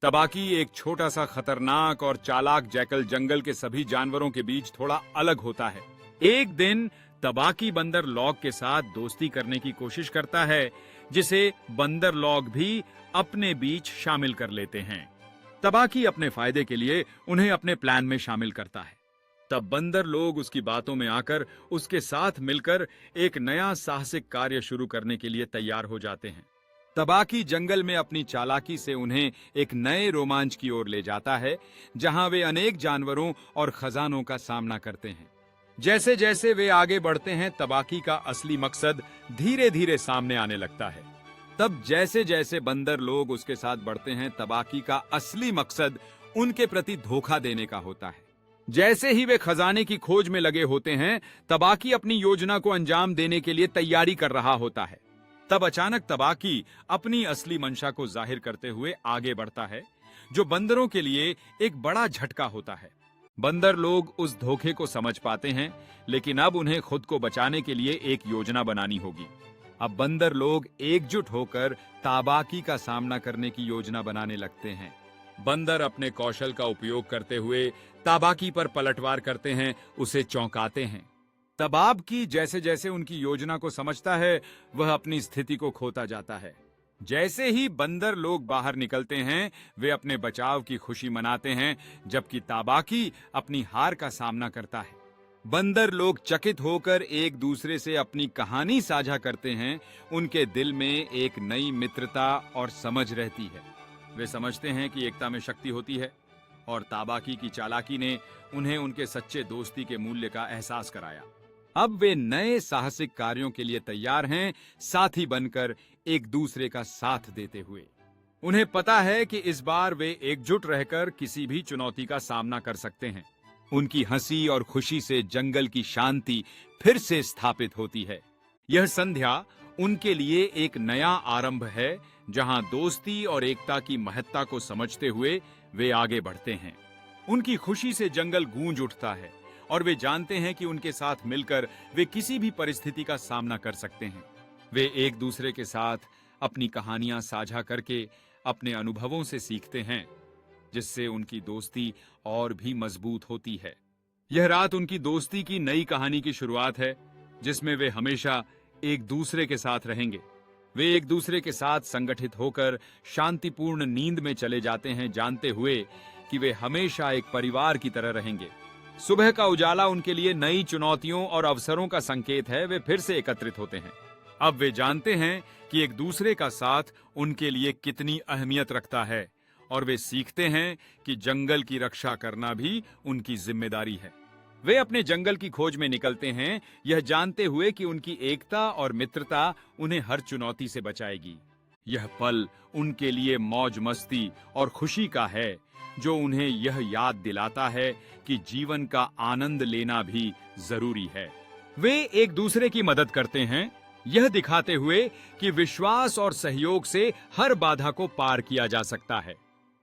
तबाकी एक छोटा सा खतरनाक और चालाक जैकल जंगल के सभी जानवरों के बीच थोड़ा अलग होता है। एक दिन तबाकी बंदर लॉग के साथ दोस्ती करने की कोशिश करता है, जिसे बंदर लॉग भी अपने बीच शामिल कर लेते हैं। तबाकी अपने फायदे के लिए उन्हें अपने प्लान में शामिल करता है। तब बंदर लोग उसकी बातों में आकर उसके साथ मिलकर एक नया साहसिक कार्य शुरू करने के लिए तैयार हो जाते हैं। तबाकी जंगल में अपनी चालाकी से उन्हें एक नए रोमांच की ओर ले जाता है, जहां वे अनेक जानवरों और खजानों का सामना करते हैं। जैसे जैसे वे आगे बढ़ते हैं, तबाकी का असली मकसद धीरे धीरे सामने आने लगता है। तब जैसे जैसे बंदर लोग उसके साथ बढ़ते हैं, तबाकी का असली मकसद उनके प्रति धोखा देने का होता है। जैसे ही वे खजाने की खोज में लगे होते हैं, तबाकी अपनी योजना को अंजाम देने के लिए तैयारी कर रहा होता है। तब अचानक तबाकी अपनी असली मंशा को जाहिर करते हुए आगे बढ़ता है, जो बंदरों के लिए एक बड़ा झटका होता है। बंदर लोग उस धोखे को समझ पाते हैं, लेकिन अब उन्हें खुद को बचाने के लिए एक योजना बनानी होगी। अब बंदर लोग एकजुट होकर तबाकी का सामना करने की योजना बनाने लगते हैं। बंदर अपने कौशल का उपयोग करते हुए तबाकी पर पलटवार करते हैं, उसे चौंकाते हैं। तबाकी जैसे जैसे उनकी योजना को समझता है, वह अपनी स्थिति को खोता जाता है। जैसे ही बंदर लोग बाहर निकलते हैं, वे अपने बचाव की खुशी मनाते हैं, जबकि तबाकी अपनी हार का सामना करता है। बंदर लोग चकित होकर एक दूसरे से अपनी कहानी साझा करते हैं। उनके दिल में एक नई मित्रता और समझ रहती है। वे समझते हैं कि एकता में शक्ति होती है, और तबाकी की चालाकी ने उन्हें उनके सच्चे दोस्ती के मूल्य का एहसास कराया। अब वे नए साहसिक कार्यों के लिए तैयार हैं, साथी बनकर एक दूसरे का साथ देते हुए। उन्हें पता है कि इस बार वे एकजुट रहकर किसी भी चुनौती का सामना कर सकते हैं। उनकी हंसी और खुशी से जंगल की शांति फिर से स्थापित होती है। यह संध्या उनके लिए एक नया आरंभ है, जहां दोस्ती और एकता की महत्ता को समझते हुए वे आगे बढ़ते हैं। उनकी खुशी से जंगल गूंज उठता है, और वे जानते हैं कि उनके साथ मिलकर वे किसी भी परिस्थिति का सामना कर सकते हैं। वे एक दूसरे के साथ अपनी कहानियां साझा करके अपने अनुभवों से सीखते हैं, जिससे उनकी दोस्ती और भी मजबूत होती है। यह रात उनकी दोस्ती की नई कहानी की शुरुआत है, जिसमें वे हमेशा एक दूसरे के साथ रहेंगे। वे एक दूसरे के साथ संगठित होकर शांतिपूर्ण नींद में चले जाते हैं, जानते हुए कि वे हमेशा एक परिवार की तरह रहेंगे। सुबह का उजाला उनके लिए नई चुनौतियों और अवसरों का संकेत है। वे फिर से एकत्रित होते हैं। अब वे जानते हैं कि एक दूसरे का साथ उनके लिए कितनी अहमियत रखता है, और वे सीखते हैं कि जंगल की रक्षा करना भी उनकी जिम्मेदारी है। वे अपने जंगल की खोज में निकलते हैं, यह जानते हुए कि उनकी एकता और मित्रता उन्हें हर चुनौती से बचाएगी। यह पल उनके लिए मौज मस्ती और खुशी का है, जो उन्हें यह याद दिलाता है कि जीवन का आनंद लेना भी जरूरी है। वे एक दूसरे की मदद करते हैं, यह दिखाते हुए कि विश्वास और सहयोग से हर बाधा को पार किया जा सकता है।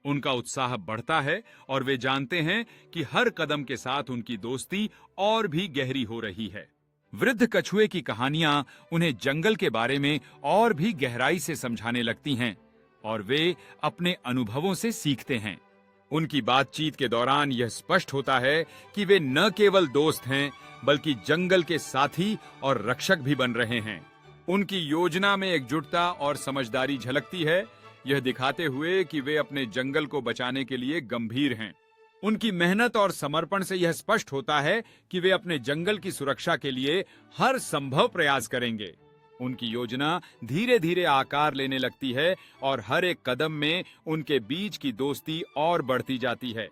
उनका उत्साह बढ़ता है, और वे जानते हैं कि हर कदम के साथ उनकी दोस्ती और भी गहरी हो रही है। वृद्ध कछुए की कहानियां उन्हें जंगल के बारे में और भी गहराई से समझाने लगती हैं, और वे अपने अनुभवों से सीखते हैं। उनकी बातचीत के दौरान यह स्पष्ट होता है कि वे न केवल दोस्त हैं, बल्कि जंगल के साथी और रक्षक भी बन रहे हैं। उनकी योजना में एकजुटता और समझदारी झलकती है, यह दिखाते हुए कि वे अपने जंगल को बचाने के लिए गंभीर हैं। उनकी मेहनत और समर्पण से यह स्पष्ट होता है कि वे अपने जंगल की सुरक्षा के लिए हर संभव प्रयास करेंगे। उनकी योजना धीरे धीरे आकार लेने लगती है, और हर एक कदम में उनके बीच की दोस्ती और बढ़ती जाती है।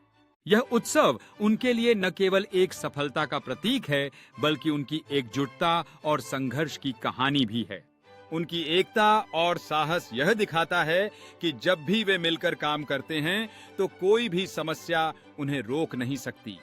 यह उत्सव उनके लिए न केवल एक सफलता का प्रतीक है, बल्कि उनकी एकजुटता और संघर्ष की कहानी भी है। उनकी एकता और साहस यह दिखाता है कि जब भी वे मिलकर काम करते हैं, तो कोई भी समस्या उन्हें रोक नहीं सकती।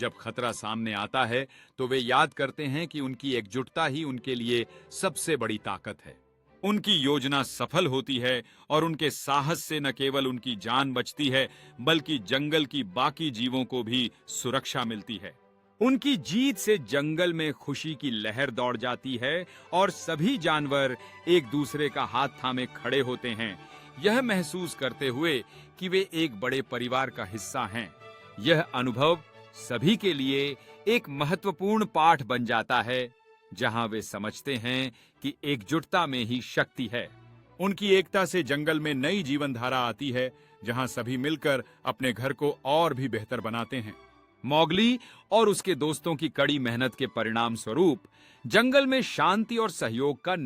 जब खतरा सामने आता है, तो वे याद करते हैं कि उनकी एकजुटता ही उनके लिए सबसे बड़ी ताकत है। उनकी योजना सफल होती है, और उनके साहस से न केवल उनकी जान बचती है, बल्कि जंगल की बाकी जीवों को भी सुरक्षा मिलती है। उनकी जीत से जंगल में खुशी की लहर दौड़ जाती है, और सभी जानवर एक दूसरे का हाथ थामे खड़े होते हैं। यह महसूस करते हुए कि वे एक बड़े परिवार का हिस्सा हैं। यह अनुभव सभी के लिए एक महत्वपूर्ण पाठ बन जाता है, जहां वे समझते हैं कि एकजुटता में ही शक्ति है। उनकी एकता से जंगल में नई जीवन धारा आती है, जहां सभी मिलकर अपने घर को और भी बेहतर बनाते हैं। मौगली और उसके दोस्तों की कड़ी मेहनत के परिणाम स्वरूप जंगल में शांति और सहयोग का